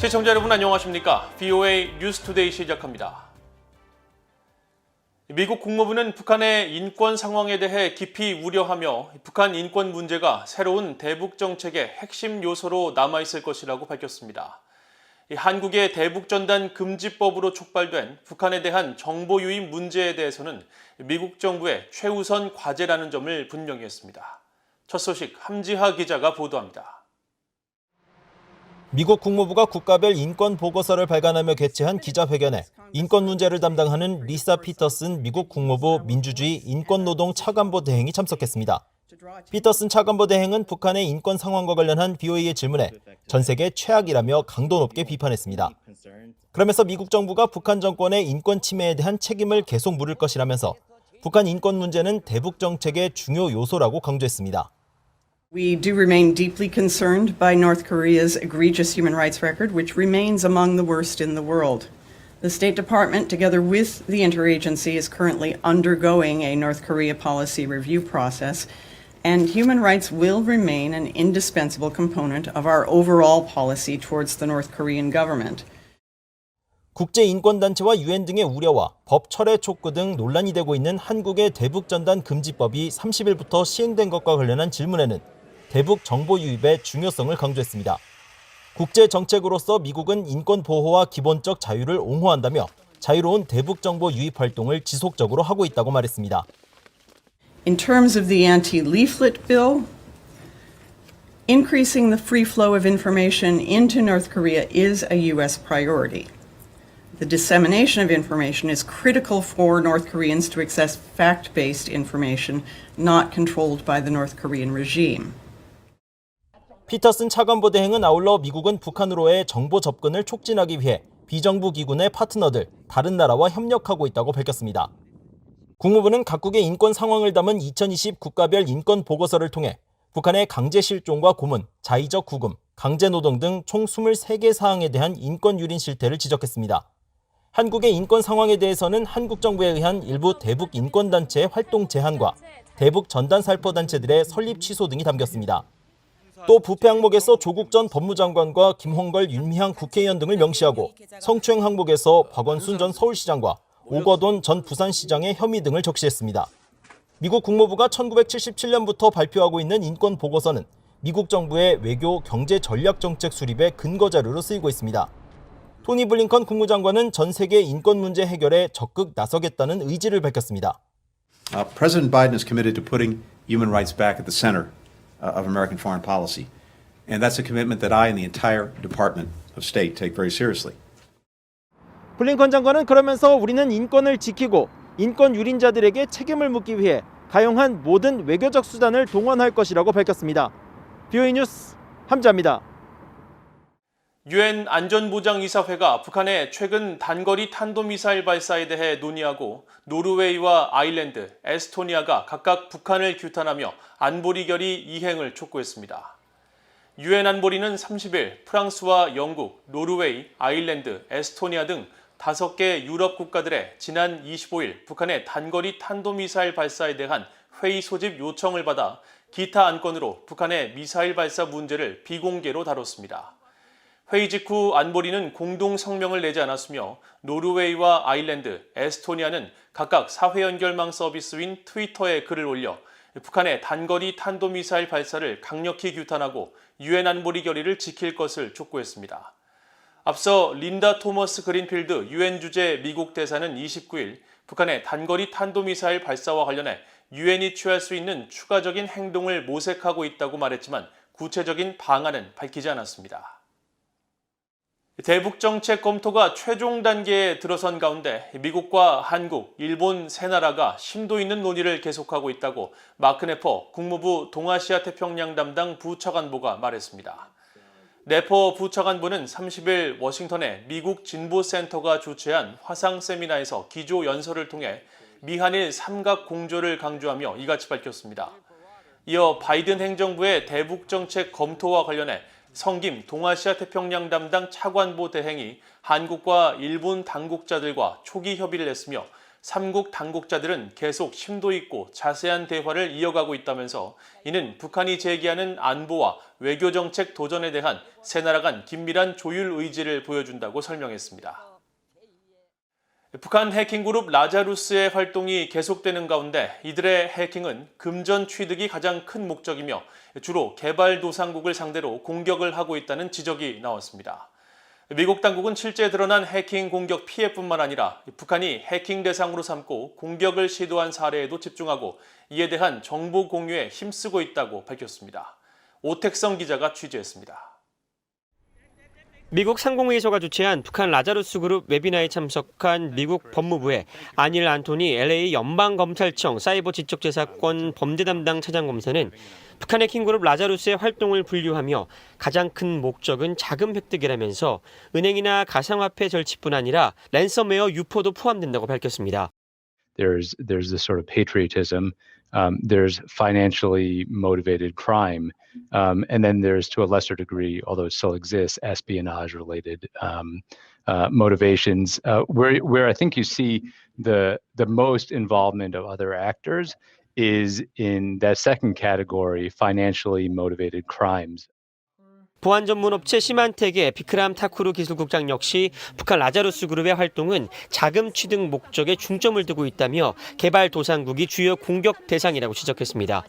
시청자 여러분 안녕하십니까? VOA 뉴스투데이 시작합니다. 미국 국무부는 북한의 인권 상황에 대해 깊이 우려하며 북한 인권 문제가 새로운 대북 정책의 핵심 요소로 남아있을 것이라고 밝혔습니다. 한국의 대북전단 금지법으로 촉발된 북한에 대한 정보 유입 문제에 대해서는 미국 정부의 최우선 과제라는 점을 분명히 했습니다. 첫 소식 함지하 기자가 보도합니다. 미국 국무부가 국가별 인권 보고서를 발간하며 개최한 기자회견에 인권 문제를 담당하는 리사 피터슨 미국 국무부 민주주의 인권노동 차관보 대행이 참석했습니다. 피터슨 차관보 대행은 북한의 인권 상황과 관련한 BOA의 질문에 전 세계 최악이라며 강도 높게 비판했습니다. 그러면서 미국 정부가 북한 정권의 인권 침해에 대한 책임을 계속 물을 것이라면서 북한 인권 문제는 대북 정책의 중요 요소라고 강조했습니다. We do remain deeply concerned by North Korea's egregious human rights record, which remains among the worst in the world. The State Department, together with the interagency, is currently undergoing a North Korea policy review process, and human rights will remain an indispensable component of our overall policy towards the North Korean government. 국제인권단체와 유엔 등의 우려와 법 철회 촉구 등 논란이 되고 있는 한국의 대북전단 금지법이 30일부터 시행된 것과 관련한 질문에는 대북 정보 유입의 중요성을 강조했습니다. 국제 정책으로서 미국은 인권 보호와 기본적 자유를 옹호한다며 자유로운 대북 정보 유입 활동을 지속적으로 하고 있다고 말했습니다. In terms of the anti-leaflet bill, increasing the free flow of information into North Korea is a U.S. priority. The dissemination of information is critical for North Koreans to access fact-based information not controlled by the North Korean regime. 피터슨 차관보 대행은 아울러 미국은 북한으로의 정보 접근을 촉진하기 위해 비정부 기구 내 파트너들, 다른 나라와 협력하고 있다고 밝혔습니다. 국무부는 각국의 인권 상황을 담은 2020 국가별 인권 보고서를 통해 북한의 강제 실종과 고문, 자의적 구금, 강제 노동 등 총 23개 사항에 대한 인권 유린 실태를 지적했습니다. 한국의 인권 상황에 대해서는 한국 정부에 의한 일부 대북 인권단체의 활동 제한과 대북 전단 살포 단체들의 설립 취소 등이 담겼습니다. 또 부패 항목에서 조국 전 법무장관과 김홍걸, 윤미향 국회의원 등을 명시하고 성추행 항목에서 박원순 전 서울시장과 오거돈 전 부산시장의 혐의 등을 적시했습니다. 미국 국무부가 1977년부터 발표하고 있는 인권 보고서는 미국 정부의 외교, 경제 전략 정책 수립의 근거 자료로 쓰이고 있습니다. 토니 블링컨 국무장관은 전 세계 인권 문제 해결에 적극 나서겠다는 의지를 밝혔습니다. President Biden is committed to putting human rights back at the center of American foreign policy. And that's a commitment that I and the entire Department of State take very seriously. 블링컨 장관은 그러면서 우리는 인권을 지키고 인권 유린자들에게 책임을 묻기 위해 가용한 모든 외교적 수단을 동원할 것이라고 밝혔습니다. BOA 뉴스 함지하입니다. 유엔 안전보장이사회가 북한의 최근 단거리 탄도미사일 발사에 대해 논의하고 노르웨이와 아일랜드, 에스토니아가 각각 북한을 규탄하며 안보리 결의 이행을 촉구했습니다. 유엔 안보리는 30일 프랑스와 영국, 노르웨이, 아일랜드, 에스토니아 등 5개 유럽 국가들의 지난 25일 북한의 단거리 탄도미사일 발사에 대한 회의 소집 요청을 받아 기타 안건으로 북한의 미사일 발사 문제를 비공개로 다뤘습니다. 회의 직후 안보리는 공동 성명을 내지 않았으며 노르웨이와 아일랜드, 에스토니아는 각각 사회 연결망 서비스인 트위터에 글을 올려 북한의 단거리 탄도미사일 발사를 강력히 규탄하고 유엔 안보리 결의를 지킬 것을 촉구했습니다. 앞서 린다 토머스 그린필드 유엔 주재 미국 대사는 29일 북한의 단거리 탄도미사일 발사와 관련해 유엔이 취할 수 있는 추가적인 행동을 모색하고 있다고 말했지만 구체적인 방안은 밝히지 않았습니다. 대북 정책 검토가 최종 단계에 들어선 가운데 미국과 한국, 일본 세 나라가 심도 있는 논의를 계속하고 있다고 마크 네퍼 국무부 동아시아 태평양 담당 부차관보가 말했습니다. 네퍼 부차관보는 30일 워싱턴의 미국 진보센터가 주최한 화상 세미나에서 기조 연설을 통해 미한일 삼각 공조를 강조하며 이같이 밝혔습니다. 이어 바이든 행정부의 대북 정책 검토와 관련해 성김 동아시아 태평양 담당 차관보 대행이 한국과 일본 당국자들과 초기 협의를 했으며 삼국 당국자들은 계속 심도 있고 자세한 대화를 이어가고 있다면서 이는 북한이 제기하는 안보와 외교정책 도전에 대한 세 나라 간 긴밀한 조율 의지를 보여준다고 설명했습니다. 북한 해킹그룹 라자루스의 활동이 계속되는 가운데 이들의 해킹은 금전 취득이 가장 큰 목적이며 주로 개발도상국을 상대로 공격을 하고 있다는 지적이 나왔습니다. 미국 당국은 실제 드러난 해킹 공격 피해뿐만 아니라 북한이 해킹 대상으로 삼고 공격을 시도한 사례에도 집중하고 이에 대한 정보 공유에 힘쓰고 있다고 밝혔습니다. 오택성 기자가 취재했습니다. 미국 상공회의소가 주최한 북한 라자루스 그룹 웨비나에 참석한 미국 법무부의 아닐 안토니 LA 연방검찰청 사이버 지적재산권 범죄 담당 차장검사는 북한 해킹 그룹 라자루스의 활동을 분류하며 가장 큰 목적은 자금 획득이라면서 은행이나 가상화폐 절취뿐 아니라 랜섬웨어 유포도 포함된다고 밝혔습니다. There's this sort of patriotism. There's financially motivated crime, and then there's, to a lesser degree, although it still exists, espionage-related motivations. Where I think you see the most involvement of other actors is in that second category, financially motivated crimes. 보안 전문 업체 시만텍의 비크람 타쿠르 기술국장 역시 북한 라자루스 그룹의 활동은 자금 취득 목적에 중점을 두고 있다며 개발도상국이 주요 공격 대상이라고 지적했습니다.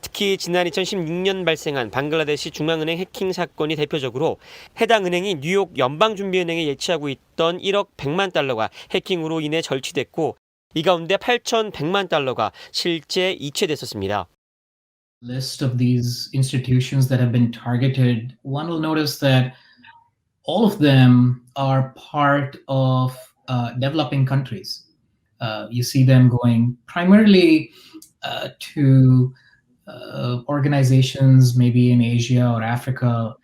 특히 지난 2016년 발생한 방글라데시 중앙은행 해킹 사건이 대표적으로 해당 은행이 뉴욕 연방준비은행에 예치하고 있던 1억 100만 달러가 해킹으로 인해 절취됐고 이 가운데 8,100만 달러가 실제 이체됐었습니다. List of these institutions that have been targeted, one will notice that all of them are part of developing countries. You see them going primarily to organizations maybe in Asia or Africa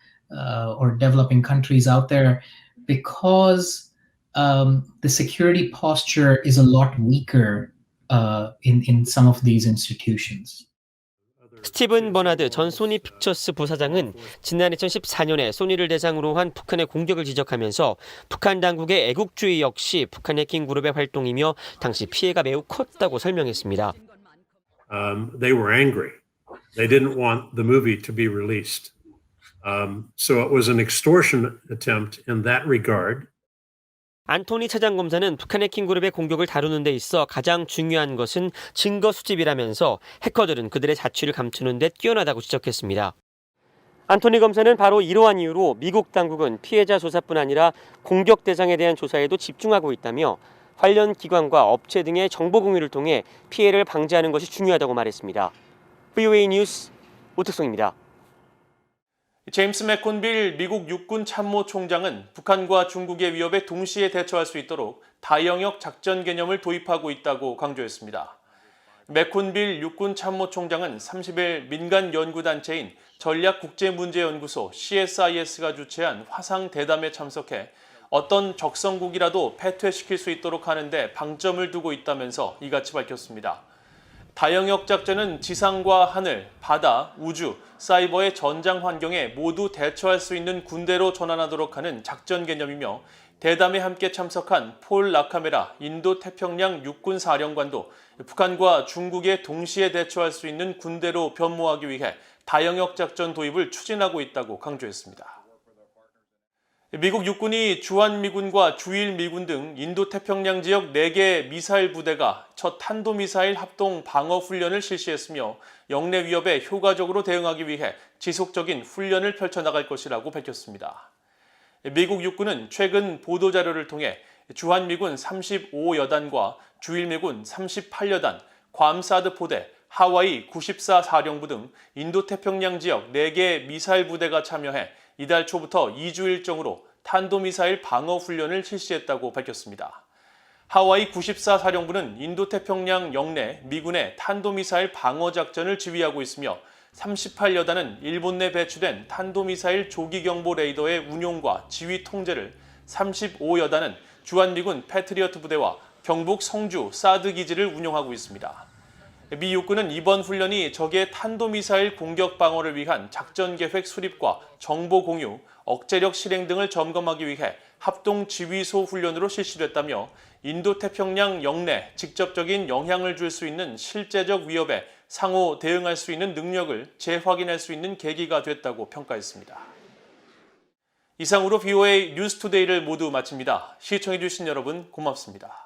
or developing countries out there because the security posture is a lot weaker in some of these institutions. 스티븐 버나드 전 소니 픽처스 부사장은 지난 2014년에 소니를 대상으로 한 북한의 공격을 지적하면서 북한 당국의 애국주의 역시 북한 해킹 그룹의 활동이며 당시 피해가 매우 컸다고 설명했습니다. They were angry. They didn't want the movie to be released. So it was an extortion attempt in that regard. 안토니 차장검사는 북한 해킹 그룹의 공격을 다루는 데 있어 가장 중요한 것은 증거 수집이라면서 해커들은 그들의 자취를 감추는 데 뛰어나다고 지적했습니다. 안토니 검사는 바로 이러한 이유로 미국 당국은 피해자 조사뿐 아니라 공격 대상에 대한 조사에도 집중하고 있다며 관련 기관과 업체 등의 정보 공유를 통해 피해를 방지하는 것이 중요하다고 말했습니다. VOA 뉴스 오택성입니다. 제임스 맥콘빌 미국 육군 참모총장은 북한과 중국의 위협에 동시에 대처할 수 있도록 다영역 작전 개념을 도입하고 있다고 강조했습니다. 맥콘빌 육군 참모총장은 30일 민간 연구단체인 전략국제문제연구소 CSIS가 주최한 화상 대담에 참석해 어떤 적성국이라도 패퇴시킬 수 있도록 하는데 방점을 두고 있다면서 이같이 밝혔습니다. 다영역 작전은 지상과 하늘, 바다, 우주, 사이버의 전장 환경에 모두 대처할 수 있는 군대로 전환하도록 하는 작전 개념이며 대담에 함께 참석한 폴 라카메라 인도태평양 육군사령관도 북한과 중국에 동시에 대처할 수 있는 군대로 변모하기 위해 다영역 작전 도입을 추진하고 있다고 강조했습니다. 미국 육군이 주한미군과 주일미군 등 인도태평양 지역 4개 미사일 부대가 첫 탄도미사일 합동 방어 훈련을 실시했으며 영내 위협에 효과적으로 대응하기 위해 지속적인 훈련을 펼쳐나갈 것이라고 밝혔습니다. 미국 육군은 최근 보도자료를 통해 주한미군 35여단과 주일미군 38여단, 괌사드 포대, 하와이 94 사령부 등 인도태평양 지역 4개 미사일 부대가 참여해 이달 초부터 2주 일정으로 탄도미사일 방어 훈련을 실시했다고 밝혔습니다. 하와이 94 사령부는 인도태평양 영내 미군의 탄도미사일 방어 작전을 지휘하고 있으며 38여단은 일본 내 배치된 탄도미사일 조기경보 레이더의 운용과 지휘 통제를, 35여단은 주한미군 패트리어트 부대와 경북 성주 사드 기지를 운용하고 있습니다. 미 육군은 이번 훈련이 적의 탄도미사일 공격 방어를 위한 작전 계획 수립과 정보 공유, 억제력 실행 등을 점검하기 위해 합동 지휘소 훈련으로 실시됐다며 인도태평양 영내 직접적인 영향을 줄 수 있는 실제적 위협에 상호 대응할 수 있는 능력을 재확인할 수 있는 계기가 됐다고 평가했습니다. 이상으로 BOA 뉴스투데이를 모두 마칩니다. 시청해주신 여러분 고맙습니다.